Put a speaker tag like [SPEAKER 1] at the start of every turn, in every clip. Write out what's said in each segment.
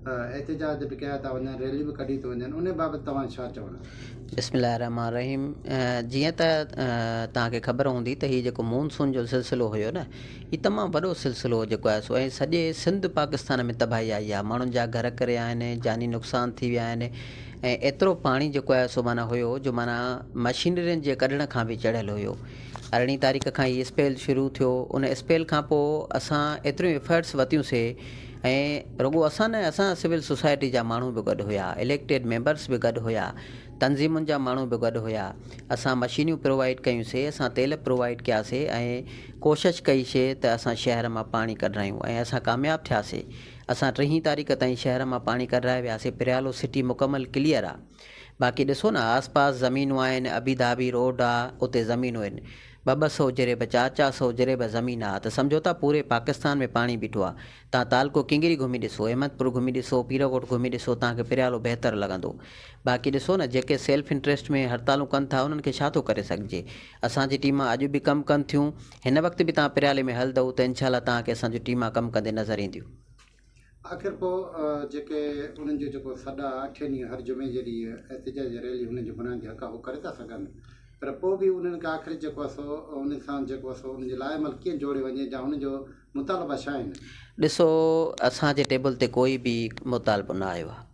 [SPEAKER 1] एहतजाज बि कया था वञनि, रैली बि कढी थो वञनि, उन बाबति तव्हां छा चवंदा?
[SPEAKER 2] बिस्मिल्लाहिर्रहमानिर्रहीम। जीअं त तव्हांखे ख़बर हूंदी त हीउ जेको मॉनसून जो सिलसिलो हुयो न, हीउ तमामु वॾो सिलसिलो जेको आहे सो, ऐं सॼे सिंध पाकिस्तान में तबाही आई आहे। माण्हुनि जा घर करे आहिनि, जानी नुक़सान थी विया आहिनि, ऐं एतिरो पाणी जेको आहे सो माना हुयो जो माना मशीनरियुनि जे कढण खां बि चढ़ियल हुयो। 18 तारीख़ खां हीअ स्पेल शुरू थियो। उन स्पेल खां पोइ असां एतिरियूं एफर्ट्स वरितियूंसीं, ऐं रुॻो असां न, असां सिविल सोसाइटी जा माण्हू बि गॾु हुया, इलेक्टेड मेंबर्स बि गॾु हुया, तंज़ीमुनि जा माण्हू बि गॾु हुया। असां मशीनियूं प्रोवाइड कयूंसीं, असां तेल प्रोवाइड कयासीं, ऐं कोशिशि कईसीं त असां शहर मां पाणी कढायूं, ऐं असां कामयाबु थियासीं। असां 3 तारीख़ ताईं शहर मां पाणी कढाए वियासीं। पिरियालो सिटी मुकमल क्लियर आहे। बाक़ी ॾिसो न, आसपास ज़मीनूं आहिनि, अबीधाबी रोड आहे, उते ज़मीनूं आहिनि 200 जरेब, 400 जरेब ज़मीन आहे, त सम्झो था पूरे पाकिस्तान में पाणी बीठो आहे। तव्हां तालको किंगरी घुमी ॾिसो, अहमदपुर घुमी ॾिसो, पीरकोट घुमी ॾिसो, तव्हांखे पिरियालो बहितरु लॻंदो। बाक़ी ॾिसो न, जेके सेल्फ इंट्रस्ट में हड़तालूं कनि था उन्हनि खे छा थो करे सघिजे। असांजी टीमां अॼु बि कमु कनि थियूं, हिन वक़्तु बि तव्हां पिरियाले में हलंदव त इनशाला तव्हांखे असांजी टीमां कमु कंदे नज़र ईंदियूं।
[SPEAKER 1] आख़िर पोइ जेके उन्हनि जो जेको सॾा 8 ॾींहं हर जुमे जे ॾींहुं एहतजाज रैली हुननि जो बुनियादी हक़ आहे, उहो करे था सघनि, पर पोइ बि उन्हनि खे आख़िर जेको आहे सो उन सां जेको आहे सो उनजे लाइ अमल कीअं जोड़े वञे, या हुनजो मुतालबा छा आहिनि?
[SPEAKER 2] ॾिसो, असांजे टेबल ते कोई बि मुतालबो न आयो आहे।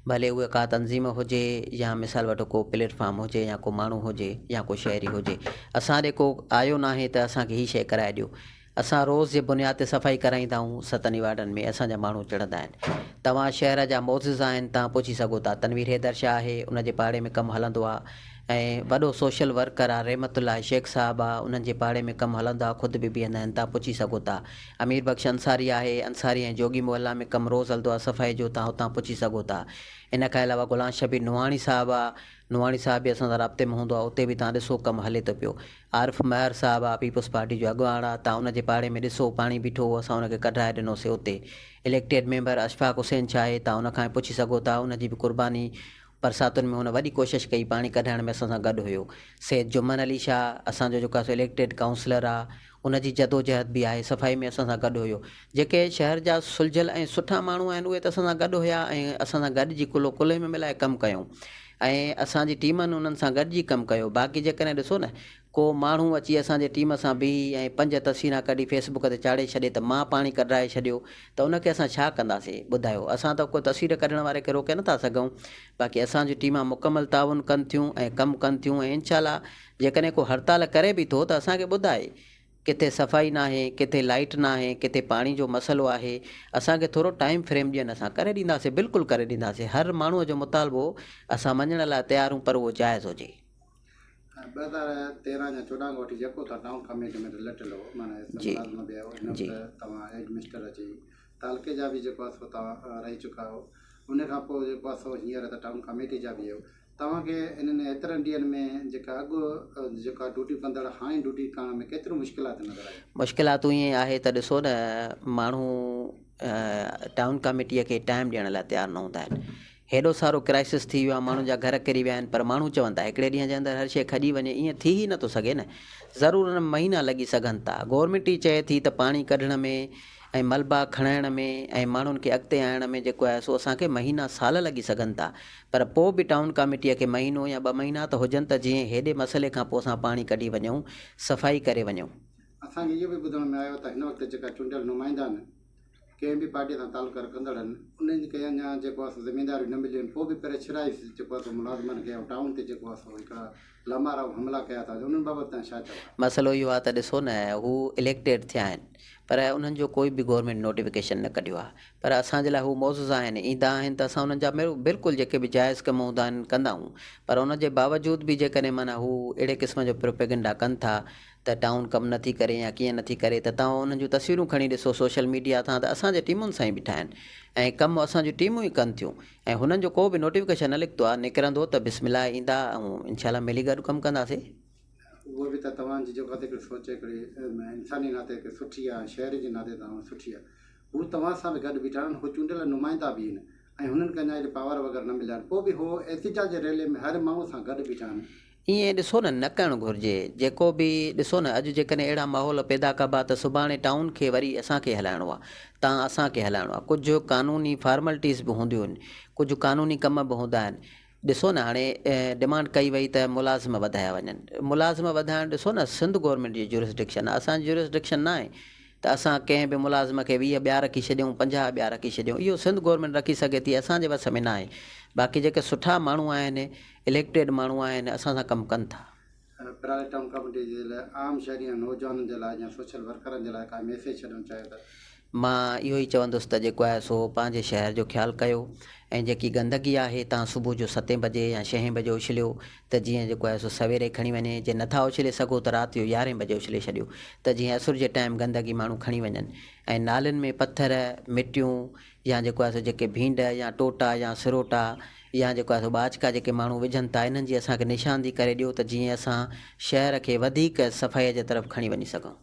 [SPEAKER 2] भले उहे का तंज़ीम हुजे, या मिसाल वठो को प्लेटफॉर्म हुजे, या को माण्हू हुजे, या को शहरी हुजे, असां ॾे को आयो नाहे त असांखे हीअ शइ कराए ॾियो। असां रोज़ जे बुनियाद ते सफ़ाई कराईंदा आहियूं। 7 वार्डनि में असांजा माण्हू चढ़ंदा आहिनि। तव्हां शहर जा मोज़िज़ आहिनि, तव्हां पुछी सघो था। तनवीर हैदर शाह आहे, उनजे पाड़े में कमु हलंदो आहे, ऐं वॾो सोशल वर्कर आहे रहमतुल्लाह शेख साहिबु आहे, उन्हनि जे पाड़े में कमु हलंदो आहे, ख़ुदि बि बीहंदा आहिनि, तव्हां पुछी सघो था। अमीर बख़्श अंसारी आहे, अंसारी ऐं जोगी मोहल्ला में कमु रोज़ु हलंदो आहे सफ़ाई जो, तव्हां हुतां पुछी सघो था। इन खां अलावा गुलाम शबीर नुहाणी साहिबु आहे, नुहाणी साहिबु बि असां सां राब्ते में हूंदो आहे, उते बि तव्हां ॾिसो कमु हले थो पियो। आरिफ महर साहिबु आहे, पीपल्स पार्टी जो अॻुवाण आहे, तव्हां उनजे पाड़े में ॾिसो पाणी बीठो हो, असां उनखे कढाए ॾिनोसीं उते। इलेक्टेड मेंबर अशफाक हुसैन छा आहे, तव्हां उनखां पुछी सघो था, उनजी बि कुर्बानी बरसातुनि में हुन वॾी कोशिशि कई, पाणी कढाइण में असां सां गॾु हुयो। सैद जुम्मन अली शाह असांजो जेको आहे इलेक्टेड काउंसलर आहे, उनजी जदोजहद बि आहे, सफ़ाई में असां सां गॾु हुयो। जेके शहर जा सुलझियल ऐं सुठा माण्हू आहिनि उहे त असां सां गॾु हुया, ऐं असां सां गॾिजी कुल्हे में मिलाए कमु कयूं, ऐं असांजी टीमनि उन्हनि सां गॾिजी कमु कयो। बाक़ी जेकॾहिं ॾिसो न, को माण्हू अची असांजे टीम सां बीही ऐं 5 तस्वीरां कढी फेसबुक ते चाढ़े छॾे त मां पाणी कढाए छॾियो, त उनखे असां छा कंदासीं ॿुधायो। असां त को तस्वीर कढण वारे खे रोके नथा सघूं। बाक़ी असांजी टीमां मुकमल ताउन कनि थियूं ऐं कमु कनि थियूं, ऐं इनशाला जेकॾहिं को हड़ताल करे बि थो त असांखे ॿुधाए, किथे सफ़ाई न आहे, किथे लाइट न आहे, किथे पाणी जो मसइलो आहे, असांखे थोरो टाइम फ्रेम ॾियनि, असां करे ॾींदासीं, बिल्कुलु करे ॾींदासीं। हर माण्हूअ जो मुतालबो असां मञण लाइ तयारु आहियूं, पर उहो जाइज़ हुजे।
[SPEAKER 1] 2013 या 14 खां वठी जेको तव्हां टाउन कमेटी में रिलेटेड हो, माना मुलाज़िम बि आहियो, हिन वक़्तु तव्हां हेड मिनिस्टर अची तालके जा बि जेको आहे सो तव्हां रही चुका हो। उन खां पोइ जेको आहे सो हींअर त टाउन कमेटी जा बि आहियो। तव्हांखे इन्हनि एतिरनि ॾींहंनि में जेका अॻु जेका ड्यूटी कंदड़ हाणे ड्यूटी करण में केतिरियूं मुश्किलात नज़र आयूं?
[SPEAKER 2] मुश्किलातूं ईअं आहे त ॾिसो न, माण्हू टाउन कमेटीअ खे टाइम ॾियण लाइ तयारु न हूंदा आहिनि। हेॾो सारो क्राइसिस थी वियो आहे, माण्हुनि जा घर किरी विया आहिनि, पर माण्हू चवनि था हिकिड़े ॾींहं जे अंदरि हर शइ खॼी वञे, ईअं थी ई नथो सघे न। ज़रूरु हुन महीना लॻी सघनि था। गवर्नमेंट ई चए थी त पाणी कढण में ऐं मलबा खणाइण में ऐं माण्हुनि खे अॻिते आणण में जेको आहे सो असांखे महीना साल लॻी सघनि था, पर पोइ बि टाउन कमेटीअ खे महीनो या 2 महीना त हुजनि त जीअं हेॾे मसइले खां पोइ असां पाणी कढी वञूं, सफ़ाई करे वञूं।
[SPEAKER 1] असांखे इहो बि ॿुधण में आयो त हिन वक़्तु जेका चूंडियल नुमाइंदा आहिनि, कंहिं बि पार्टीअ सां तालुक रखंदड़ आहिनि, उन्हनि खे अञा जेको आहे ज़िमेदारियूं न मिलियूं आहिनि, पोइ बि प्रेशराइज़ जेको आहे मुलाज़िमनि खे टाउन ते जेको आहे सो हिकिड़ा लमारा हमला कया था, उन्हनि बाबति तव्हां छा चओ?
[SPEAKER 2] मसइलो इहो आहे त ॾिसो न, हू इलेक्टेड थिया आहिनि, पर उन्हनि जो कोई बि गवर्नमेंट नोटिफिकेशन न कढियो आहे, पर असांजे लाइ हू मौज़ूज़ आहिनि, ईंदा आहिनि त असां उन्हनि जा बिल्कुलु जेके बि जाइज़ कम हूंदा आहिनि कंदा आहियूं। पर उनजे बावजूद बि जेकॾहिं माना हू अहिड़े क़िस्म जो प्रोपेगेंडा कनि था त टाउन कमु नथी करे या कीअं नथी करे, त तव्हां उन्हनि जूं तस्वीरूं खणी ॾिसो सोशल मीडिया तां, त असांजे टीमुनि सां ई बीठा आहिनि ऐं कमु असांजूं टीमूं ई कनि थियूं, ऐं हुननि जो को बि नोटिफिकेशन न निकितो आहे। निकिरंदो त बिस्मिल्लाह ईंदा ऐं इनशाला मिली गॾु कमु कंदासीं।
[SPEAKER 1] उहो बि त तव्हांजी जेको आहे हिकिड़ी सोच हिकिड़ी इंसानी नाते हिकिड़ी सुठी आहे, शहर जे नाते तव्हां सुठी आहे, हू तव्हां सां बि गॾु बीठा आहिनि, हू चूंडियल नुमाइंदा बि आहिनि ऐं हुननि खे अञा हेॾे पावर वग़ैरह न मिलिया आहिनि, पोइ बि हू एहतिजाज रैली में हर माण्हू सां गॾु बीठा आहिनि।
[SPEAKER 2] ईअं ॾिसो न करणु घुरिजे। जेको बि ॾिसो न, अॼु जेकॾहिं अहिड़ा माहौल पैदा कबा त सुभाणे टाउन खे वरी असांखे हलाइणो आहे, असांखे हलाइणो आहे। कुझु कानूनी फॉर्मेलिटीज़ बि हूंदियूं आहिनि, कुझु कानूनी कम बि हूंदा आहिनि। ॾिसो न, हाणे डिमांड कई वई त मुलाज़िम वधाया वञनि। मुलाज़िम वधाइण ॾिसो न, सिंध गवर्नमेंट जी जुरिसडिक्शन आहे, असांजी जुरिसडिक्शन न आहे त असां कंहिं बि मुलाज़िम खे 20 ॿिया रखी छॾियूं, 50 ॿिया रखी छॾियूं। इहो सिंध गवर्नमेंट रखी सघे थी, असांजे वस में न आहे। बाक़ी जेके सुठा माण्हू आहिनि, इलेक्टेड माण्हू आहिनि, असां सां कमु कनि था।
[SPEAKER 1] पराली टाउन कमेटी जे लाइ आम शहरी नौजवाननि जे लाइ या सोशल वर्करनि जे लाइ का मैसेज छॾणु चाहियो था?
[SPEAKER 2] मां इहो ई चवंदुसि त जेको आहे सो पंहिंजे शहर जो ख़्यालु कयो, ऐं जेकी गंदगी आहे तव्हां सुबुह जो 7 बजे या 6 बजे उछलियो त जीअं जेको आहे सो सवेरे खणी वञे। जे नथा उछले सघो त राति जो 11 बजे उछले छॾियो त जीअं असुर जे टाइम गंदगी माण्हू खणी वञनि। ऐं नालियुनि में पथर, मिटियूं या जेको आहे सो जेके भींड या टोटा या सिरोटा या जेको आहे सो ॿाचका जेके माण्हू विझनि था, इन्हनि जी असांखे निशानदी करे ॾियो त जीअं असां शहर खे वधीक सफ़ाईअ जे तरफ़ खणी वञी सघूं।